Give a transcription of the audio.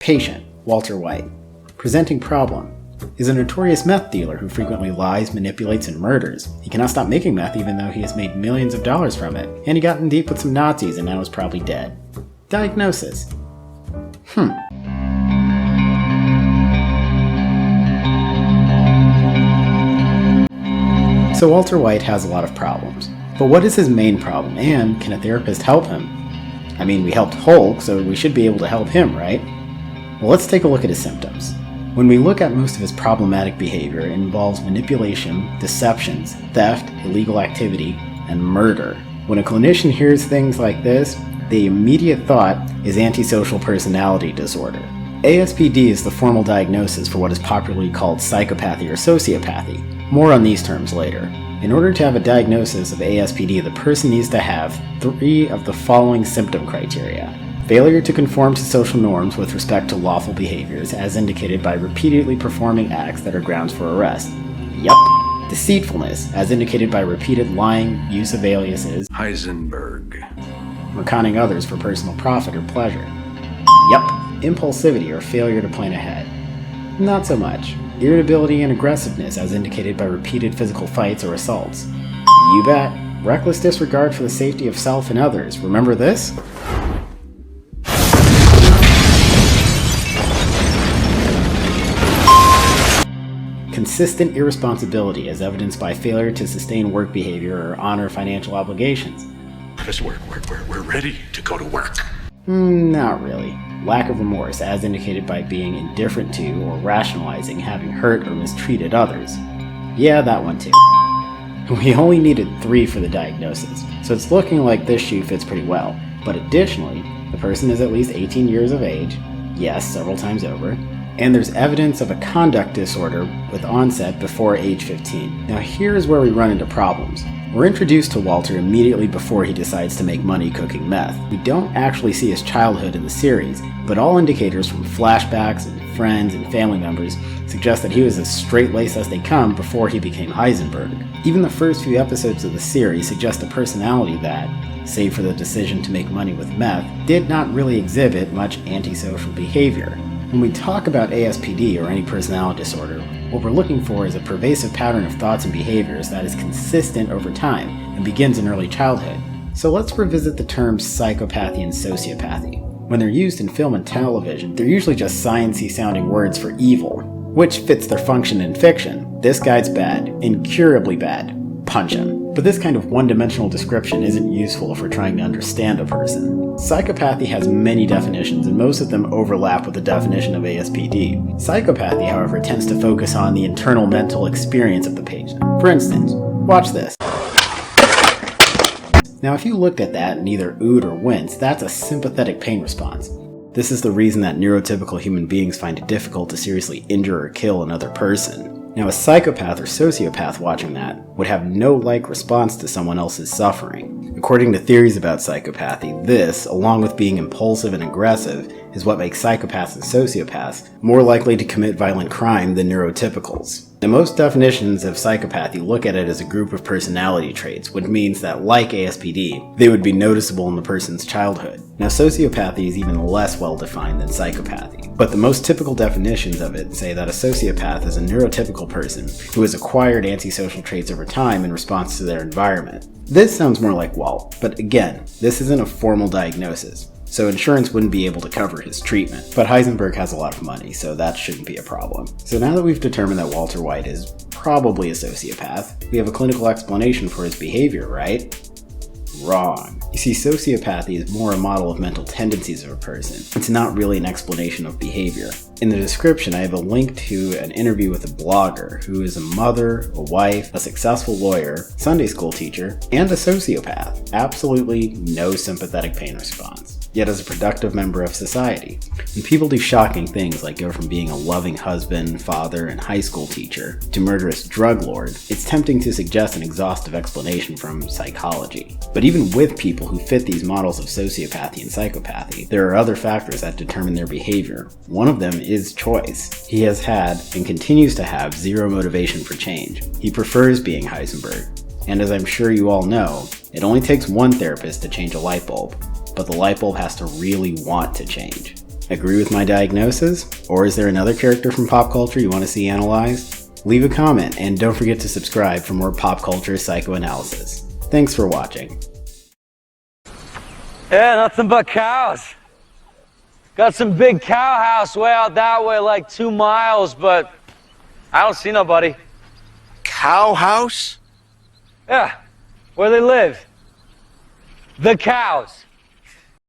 Patient, Walter White. Presenting problem. Is a notorious meth dealer who frequently lies, manipulates, and murders. He cannot stop making meth even though he has made millions of dollars from it, and he got in deep with some Nazis and now is probably dead. Diagnosis. So Walter White has a lot of problems. But what is his main problem, and can a therapist help him? I mean, we helped Hulk, so we should be able to help him, right? Well, let's take a look at his symptoms. When we look at most of his problematic behavior, it involves manipulation, deceptions, theft, illegal activity, and murder. When a clinician hears things like this, the immediate thought is antisocial personality disorder. ASPD is the formal diagnosis for what is popularly called psychopathy or sociopathy. More on these terms later. In order to have a diagnosis of ASPD, the person needs to have 3 of the following symptom criteria. Failure to conform to social norms with respect to lawful behaviors, as indicated by repeatedly performing acts that are grounds for arrest. Yup. Deceitfulness, as indicated by repeated lying, use of aliases, Heisenburg, or conning others for personal profit or pleasure. Yup. Impulsivity or failure to plan ahead. Not so much. Irritability and aggressiveness, as indicated by repeated physical fights or assaults. You bet. Reckless disregard for the safety of self and others. Remember this? Consistent irresponsibility, as evidenced by failure to sustain work behavior or honor financial obligations. We're ready to go to work. Not really. Lack of remorse, as indicated by being indifferent to or rationalizing having hurt or mistreated others. Yeah, that one too. We only needed 3 for the diagnosis, so it's looking like this shoe fits pretty well. But additionally, the person is at least 18 years of age, yes, several times over, and there's evidence of a conduct disorder with onset before age 15. Now here's where we run into problems. We're introduced to Walter immediately before he decides to make money cooking meth. We don't actually see his childhood in the series, but all indicators from flashbacks and friends and family members suggest that he was as straight-laced as they come before he became Heisenburg. Even the first few episodes of the series suggest a personality that, save for the decision to make money with meth, did not really exhibit much antisocial behavior. When we talk about ASPD or any personality disorder, what we're looking for is a pervasive pattern of thoughts and behaviors that is consistent over time and begins in early childhood. So let's revisit the terms psychopathy and sociopathy. When they're used in film and television, they're usually just science-y sounding words for evil, which fits their function in fiction. This guy's bad, incurably bad. Punch him. But this kind of one-dimensional description isn't useful if we're trying to understand a person. Psychopathy has many definitions, and most of them overlap with the definition of ASPD. Psychopathy, however, tends to focus on the internal mental experience of the patient. For instance, watch this. Now, if you looked at that and either oohed or winced, that's a sympathetic pain response. This is the reason that neurotypical human beings find it difficult to seriously injure or kill another person. Now, a psychopath or sociopath watching that would have no like response to someone else's suffering. According to theories about psychopathy, this, along with being impulsive and aggressive, is what makes psychopaths and sociopaths more likely to commit violent crime than neurotypicals. Now, most definitions of psychopathy look at it as a group of personality traits, which means that, like ASPD, they would be noticeable in the person's childhood. Now, sociopathy is even less well-defined than psychopathy, but the most typical definitions of it say that a sociopath is a neurotypical person who has acquired antisocial traits over time in response to their environment. This sounds more like Walt, but again, this isn't a formal diagnosis, so insurance wouldn't be able to cover his treatment. But Heisenburg has a lot of money, so that shouldn't be a problem. So now that we've determined that Walter White is probably a sociopath, we have a clinical explanation for his behavior, right? Wrong. You see, sociopathy is more a model of mental tendencies of a person. It's not really an explanation of behavior. In the description, I have a link to an interview with a blogger who is a mother, a wife, a successful lawyer, Sunday school teacher, and a sociopath. Absolutely no sympathetic pain response. Yet as a productive member of society. When people do shocking things like go from being a loving husband, father, and high school teacher to murderous drug lord, it's tempting to suggest an exhaustive explanation from psychology. But even with people who fit these models of sociopathy and psychopathy, there are other factors that determine their behavior. One of them is choice. He has had, and continues to have, zero motivation for change. He prefers being Heisenburg. And as I'm sure you all know, it only takes one therapist to change a light bulb. But the light bulb has to really want to change. Agree with my diagnosis? Or is there another character from pop culture you want to see analyzed? Leave a comment and don't forget to subscribe for more pop culture psychoanalysis. Thanks for watching. Yeah, nothing but cows. Got some big cow house way out that way, like 2 miles, but I don't see nobody. Cow house? Yeah, where they live. The cows.